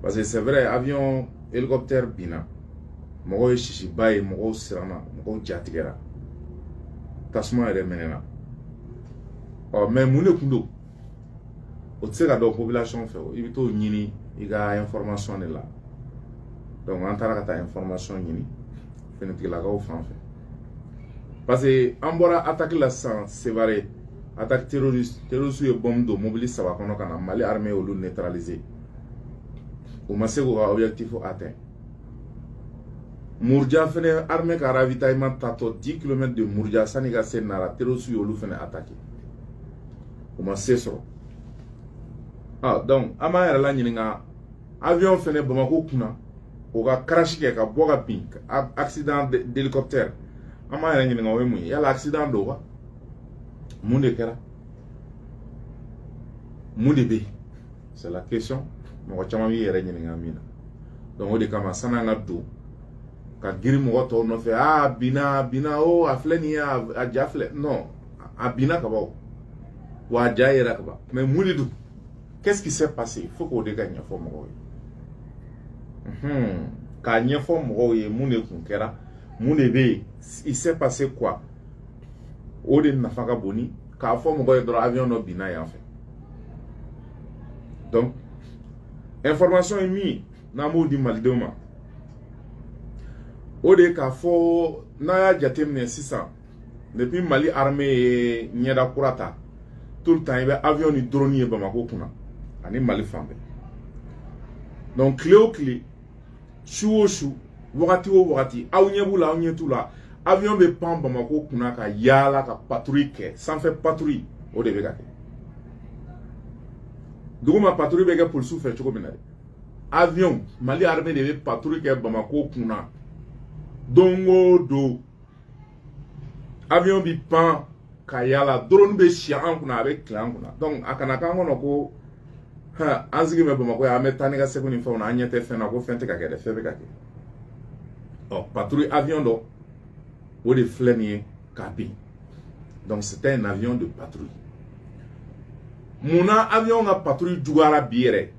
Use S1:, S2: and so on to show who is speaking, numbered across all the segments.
S1: parce que c'est vrai avion hélicoptère bina mogo shishi baye mogo sirana mogo jatigera tasuma ere menena mais mune kundo o tse ga do population fe o ibito nyini iga information de la donc antara kata information nyini feneti la ga fan fe parce que ambora attaque la sans sévaré attaque terroriste ye bombe do mobile saba kono kana Mali armée olu neutraliser o masego objectif atteint Mourdia fene armée ka ravitaillement tato 10 km de Mourdia saniga senara terroriste olu fene attaquer o maseso donc ama yara la nyinga avion fene Bamako kuna o ga crash ke ka boga pink accident d'hélicoptère ama yara nyinga we mu yala accident do wa munde kera munde be c'est la question mo chama mi yere nyinga mina donc o de kama sana nga do ka giri mo to no fe bina o afleni a jafle non a bina ka ba wa jaira ka ba mais munde do qu'est-ce qui s'est passé? Il faut qu'on dégagne une forme. Quand il y a une forme, il s'est passé quoi? Au début, n'a pas boni. Quand il faut que l'avion no binaire en fait. Donc, information est mise dans le di Malidoma. Au début, quand il faut na jatemne 600 depuis Mali armée nyeda kurata tout le temps il y a avion ni drone ni Bamako kuna. Ani Mali fambe. Donc clé au clé, chou au chou, wakati au wakati, aounyebula aounyetula, avion be pan Bamako kuna ka yala ka patrouille ke, sans faire patrouille au début gake. Douma patrouille bege pour souffler choko benade. Avion, Mali armée deve patrouille ke Bamako kuna. Dongo do. Avion bi pan ka yala, drone be chian kuna avec clan kuna. Donc akanaka ngono ko anzigi me Bamako ya metani ga sekuni fa na anyete fe na ko fente ka kede fe be ka ke patrouille avion do o de flenier cabine donc c'était un avion de patrouille muna avion na patrouille dugara biere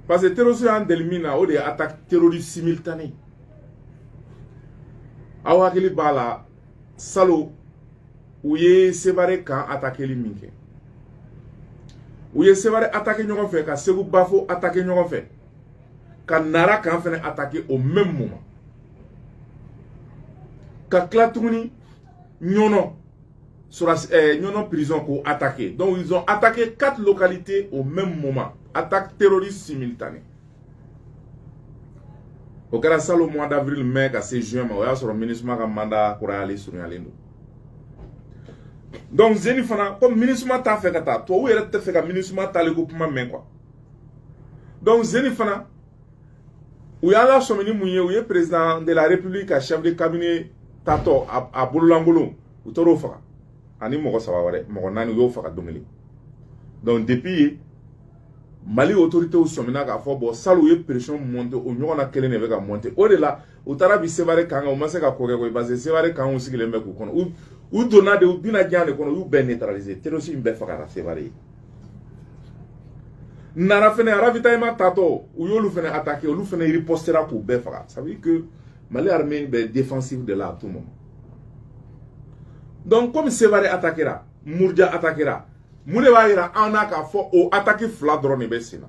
S1: parce que terroriste en delmina o de attaque terroriste simultanée awakili bala salo ouye séparé quand attaquer li minke ou ye séparé attaquer ñogon fait ka Ségou Bafo attaquer ñogon fait ka Nara kan fene attaquer au même moment ka Klatuni ñono sur ñono prison ko attaquer donc ils ont attaqué 4 localités au même moment attaque terroriste simultanée au kara salo mois d'avril mai ka c'est juin ma ya sur le ministre ka mandat pour aller sur yalendo. Donc zeni fana comme ministre ta fait kata to ou yere te fait ka ministre ta le kuma men quoi donc zeni fana ou ya la someni munye ou ye président de la république a chef de cabinet tato a bolangolo ou toro faka ani mo ko sawa ware mo nani yo faka domeli donc depuis Mali autorité ou somena ka fo bo salu ye pression monter o nyona kele ne be ka monter au de là o tarabi sevare kanga o mase ka koke ko base sevare kanga o sigile me ko kono ou donna de ou bina jande kono ou ben neutraliser terrorisme be faka sevare nara fene ravitaillement tato ou yolu fene attaquer ou lu fene ripostera ko be faka ça veut dire que Mali armée be défensif de là à tout moment donc comme sevare attaquera Mourdia attaquera mune ba yira ana ka fo o attaquer fla drone be sina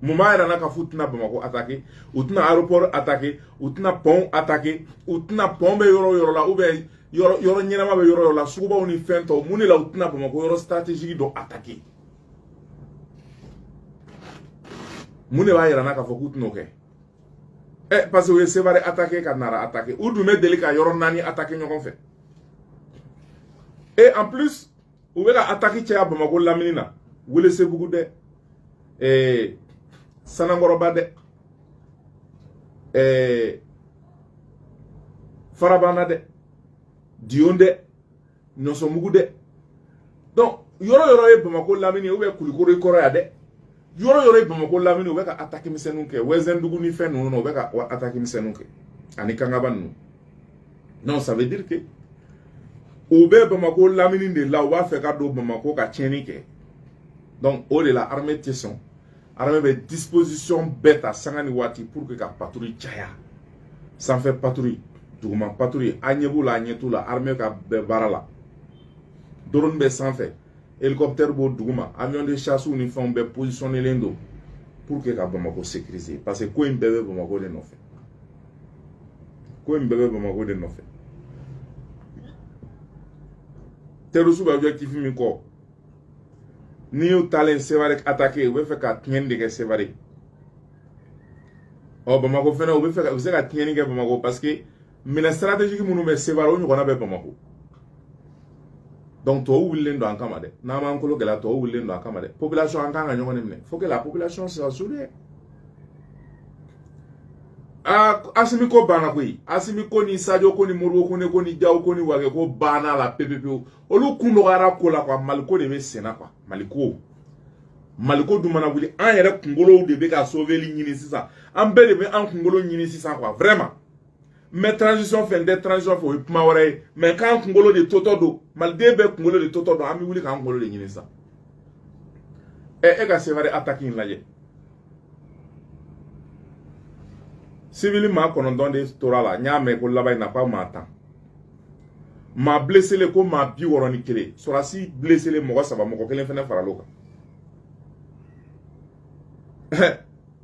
S1: muma yira na ka futuna Bamako attaquer utuna aéroport attaquer utuna pont attaquer utuna pont be yoro la ou be yoro nyina ma be yoro la suba oni fento mune la utuna Bamako yoro stratégique do attaquer mune ba yira na ka fo kutuno ke parce que c'est vrai attaquer ka Nara attaquer ou dume delika yoro nani attaquer ñokon fait et en plus ou beka attaquer caya Bamako lamini na Wele Sébougou de Sanangoroba de Farabana de Dion de Nosomougou de donc yoro e Bamako lamini ou be kulikoro koro ya de yoro e Bamako lamini ou beka attaquer misenunke Wezendugu ni fe no beka attaquer misenunke ani kangaban no non ça veut dire que ou be Bamako lamini de là ou va faire cadeau Bamako ka tieni ke donc au de la armée tesson armée be disposition bête à sangani wati pour que ka patrouille chaya sans faire patrouille duguma patrouille anyebula anyetula armée ka be barala drone be sans fait hélicoptère bo duguma avion de chasse ou ni fond be positionner lendo pour que ka Bamako sécuriser parce que ko imbebe Bamako de no fait ko imbebe Bamako de no fait terrorisme objectif mi ko ni u talen Sévaré attaquer ou fait ka tiende ke Sévaré o Bamako fena ou fait ka ka tiende ke Bamako parce que mina stratégique munu be Sévaré o nyona be Bamako donc to wulen do ankama de na ma nkolo gela to wulen do ankama de population ankanga nyona mne faut que la population soit soudée asimi ko bana ko yi asimi ko ni Sadio ko ni Moro ko ni Diaw ko ni wage ko bana la PPP olu kundo gara ko la kwa maliko de be sena kwa maliko dumana wuli an yere kungolo de be ka sauver li nyini sisa an be de be an kungolo nyini sisa kwa vraiment mais transition fait des transition fo puma wore mais kan kungolo de toto do malde be kungolo de toto do ami wuli kan kungolo de nyini sa e ka Sévaré attacking laje civil ma konondon de torala nyame ko labay na pas mata ma blessé le ko ma bi woroni kele sorasi blessé le mo saba mo ko kelen fene faraloka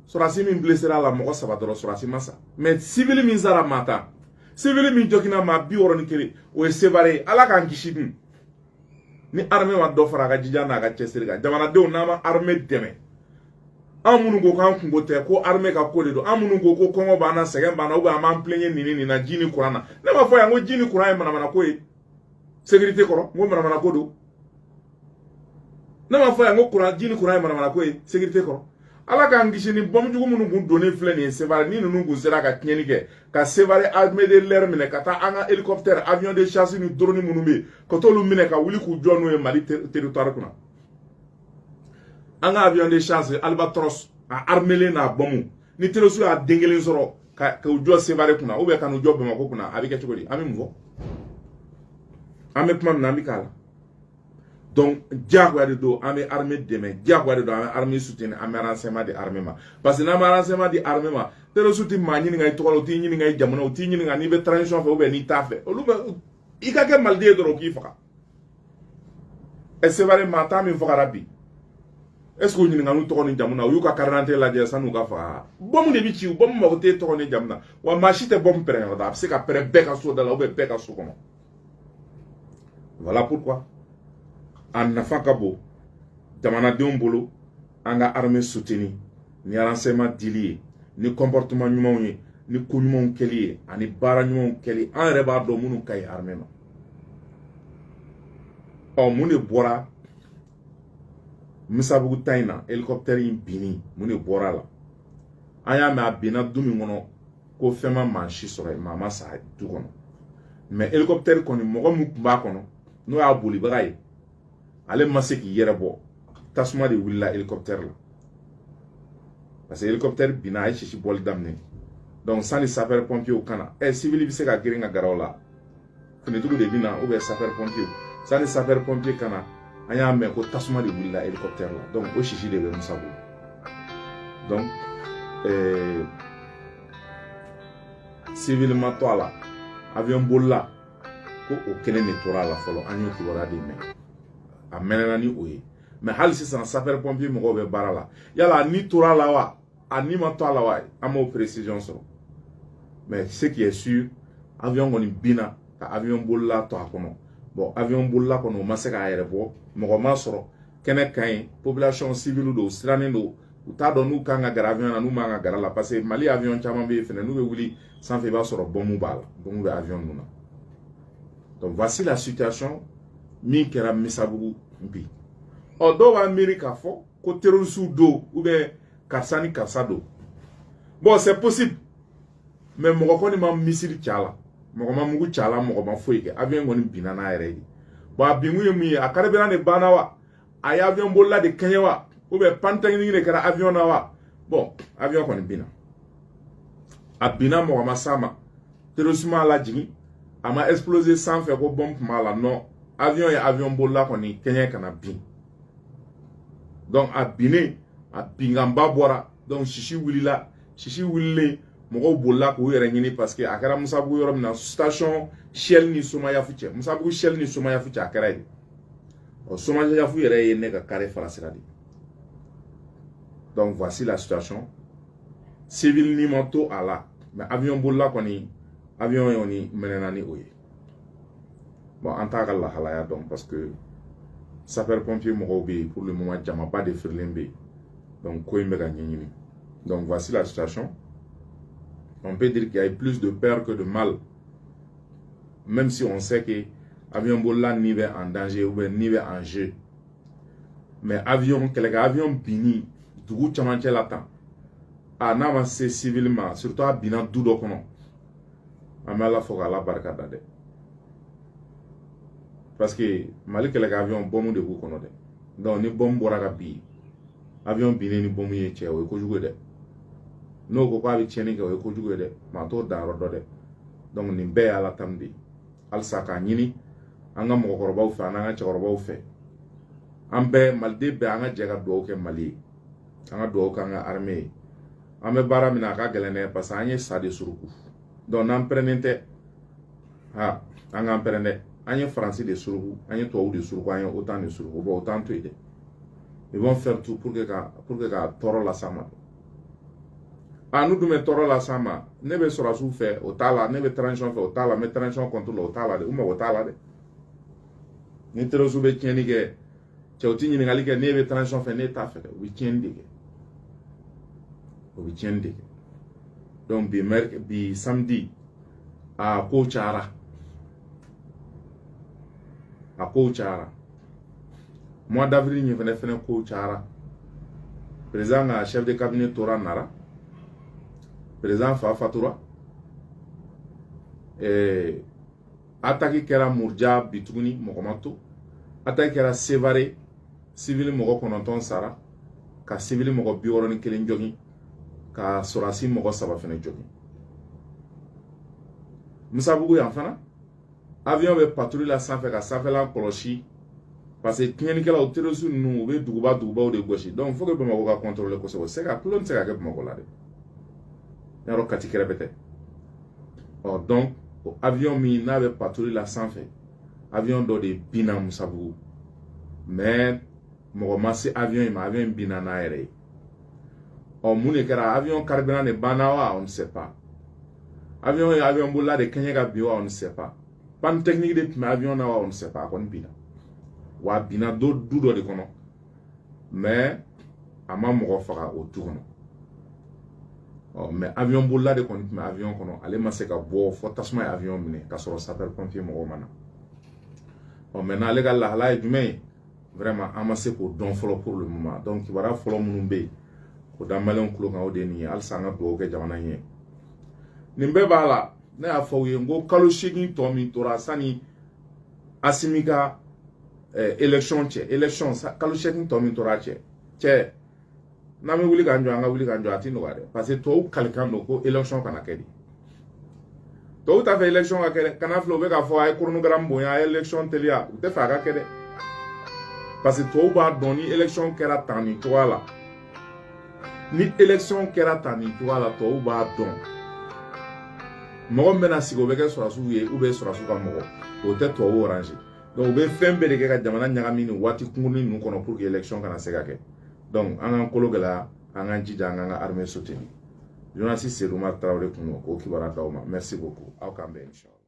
S1: sorasi min blessé la mo saba do sorasi masa mais civil min zara mata civil min jokina ma bi woroni kele o Sévaré ala kan kishidin ni armée ma do fara ga jijana ga chesirga jamana de na ma armée deme amunu go kan kungo te ko armée ka ko de do amunu go ko kongo bana segen bana uba am plenye nini na jini kurana ne ma fo ya ngo jini kurana mana ko e sécurité koro ngo mana ko do ne ma fo ya ngo kurana jini kurana mana ko e sécurité koro ala ka ngishi ni bom jugu munu gun donner flé ni Sévaré ni nunu gun sera ka tieni ke ka Sévaré armée de l'air mine ka ta anga hélicoptère avion de chasse ni drone munu be ko to lu mine ka wuli ku jonu e Mali territoire kuna anga avion de chasse Albatros a armélé na bomu ni terosu a dengelen soro ka ujo Sévaré kuna ou be kan ujo Bamako kuna avec chokodi ami mvo ame pam na mi kala donc diagwa de do ame armée demain diagwa de do ame armée soutien ame renseignement de armement parce que na renseignement de armement terosu ti ma nyini ngai tokolo ti nyini ngai jamono ti nyini ngani be transition fe ou be ni tafe olu be ikake malde do ki faka e Sévaré mata mi faka rabbi est-ce que nous avons tourné jamuna ou ka karante la jesa nu ka fa bom de bici bom mo te tourné jamna wa machite bom pere da c'est ka pere beka so da la ou beka so kono voilà pourquoi en nafakabo jamana de bolo anga armée soutenir ni renseignement dilié ni comportement nyumo ni kunyumo kelié ani bara nyumo keli en reba do munu kay armée no o munu bora misabugu taina hélicoptère in bini mune bora la aya me abina dumi ngono ko fema manchi sore mama sa du kono mais hélicoptère koni mogo mu ba kono no ya boli bagay ale maseki yere bo tasuma de willa hélicoptère la parce que hélicoptère bina ay chichi bol damne donc sans les sapeurs pompiers au kana civil bi se ka giringa garola fene tugu de bina ou be sapeurs pompiers sans les sapeurs pompiers kana anya me ko tasuma de willa hélicoptère là donc o chichi de be musabu donc civilement toi là avion bolla ko o kele ne tora la folo anyo ki wara de me amenana ni oye mais hal si sans sapeur pompier mo be barala yala ni tora la wa ani ma toi la wa amo précision so mais ce qui est sûr avion ngoni bina ka avion bolla to akono bon avion bolla kono masaka ayere bo mo ma soro kene kan population civile do sirane do uta do nu kanga avion na nu manga garala parce que Mali avion chama be fene nu be wuli sans fait ba soro bomu bala bomu be avion nuna donc voici la situation mi kera misabugu bi o do wa America fo ko terrorisme do ou bien karsani karsado bon c'est possible mais mo ko ni ma misiri chala mo ma mugu chala mo ma foike avion ngoni binana ere ba bingu yemi akare bena ne banawa ay avion bolla de kenyawa ou bien pantang ni ne kara avion na wa bon avion ko ni bina abina mo ma sama terrorisme la jini ama exploser sans faire ko bombe mala non avion ya avion bolla ko ni kenya kana bin donc abine a pingamba bɔra donc Chichi wulila Chichi wulilen mɔgɔw bolila k'u yɛrɛ ɲini parce que a kɛra Musabugu yɔrɔ min na station Shell ni Somayafu cɛ Musabugu Shell ni Somayafu cɛ a kɛra yen Somayafu yɛrɛ ye ne ka carré fara sira de donc voici la situation civil ni ma to a la mais avion bolila kɔni avion yoni menena ni o ye bon en t'a ka lahalaya dɔn parce que sapeur pompier mɔgɔw bɛ yen pour le moment jamaba de firilen bɛ yen donc ko in bɛ ka ɲɛɲini donc voici la situation. On peut dire qu'il y a plus de peur que de mal. Même si on sait que l'avion Bola n'y va en danger ou bien n'y va en jeu. Mais avion, quelques avions bini, du coup, tu m'as l'attend. Ah, n'a pas civilement, surtout à bina doudo kono. Amala foka la barka dade. Parce que Mali quelques avions bombe de vous kono de. Donc ni bombe boraga bi. Avion bini ni bombe ye che o ko jouer de. No ko ba bi cheni ga ko jugo de ma to da ro do de donc ni be ala tamdi al saka nyini anga mo ko robaw fa anga che robaw fe ambe malde be anga jega do ke mali anga do ka anga armée ambe bara mina ka gelene parce anye sa de suruku donc nan prenente ha anga prende anye français de suruku anye to de suruku anye autant de suruku bo autant to ide ils vont faire tout pour que toro la sama. Ah, nous devons toro la sama. Ne be sora sou fait au tala, ne be transition fait au tala, me transition contre le tala de, ou me au tala de. Ni tero sou be tieni ke, che o tini ngali ke ne be transition fait ne ta fait, we tieni de. We tieni de. Donc bi samedi a Kochara. A Kochara. Mois d'avril ni venait faire Kochara. Président a chef de cabinet Tora Nara. Président Fafatura attaque kera Murja bituguni mokomato attaque kera Sevare civil moko kononton sara ka civil moko bioroni kelen jogi ka sorasi moko saba fene jogi Musabugu yan fana avion be patrouille la sanfɛ ka sanfɛla kɔlɔsi parce que tiɲɛnikɛla o terroriste ninnu u be dugubaw de gosi donc faut que Bamako ka contrôler kosɛbɛ se ka kulon se ka kɛ Bamako la de yaro kati kɛrɛbɛtɛ donc avion min n'a bɛ patrouille la sanfɛ avion dɔ de binna Musabugu mais mɔgɔ ma se avion in ma avion in binna n'a yɛrɛ ye mun de kɛra avion carburant de banna wa on ne sait pas avion bolila de kɛɲɛ ka bin wa on ne sait pas panne technique de tun bɛ avion na wa on ne sait pas a kɔni binna wa binna du dɔ de kɔnɔ mais a ma mɔgɔ faga o du kɔnɔ mais avion bolila de kɔni tun bɛ avion kɔnɔ ale ma se ka bɔ fɔ tasuma ye avion minɛ ka sɔrɔ sapeur pompier mɔgɔw ma na maintenant ale ka lahala ye jumɛn ye vraiment an ma se k'o dɔn fɔlɔ pour le moment donc kibaruya fɔlɔ minnu bɛ yen o da maliyɛnw tulo kan o de ye nin ye halisa an ka dugawu kɛ jamana in ye nin bɛɛ b'a la ne y'a fɔ aw ye n ko kalo 8 tɔ min tora sani Asimi ka élection cɛ élection kalo 8 tɔ min tora cɛ n'an bɛ wuli k'an jɔ an ka wuli k'an jɔ a ti nɔgɔya dɛ parce que tɔw kalikan don ko élection kana kɛ de tɔw t'a fɛ élection ka kɛ dɛ kana filɛ u bɛ k'a fɔ a ye chronogramme bonya a ye élection teliya u tɛ fɛ a ka kɛ dɛ parce que tɔw b'a dɔn ni élection kɛra tan nin cogoya la ni élection kɛra tan nin cogoya la tɔw b'a dɔn mɔgɔ min bɛna sigi o bɛ kɛ sɔrɔsiw ye ou bien sɔrɔsiw ka mɔgɔ o tɛ tɔw orange donc u bɛ fɛn bɛɛ de kɛ ka jamana ɲagami nin waati kunkurunin ninnu kɔnɔ pour que élection kana se ka kɛ donc an k'an kolo gɛlɛya an k'an jija an k'an ka armée soutenir journaliste Seydou Umar Traoré kun don k'o kibaruya d'aw ma merci beaucoup aw k'an bɛn inchallah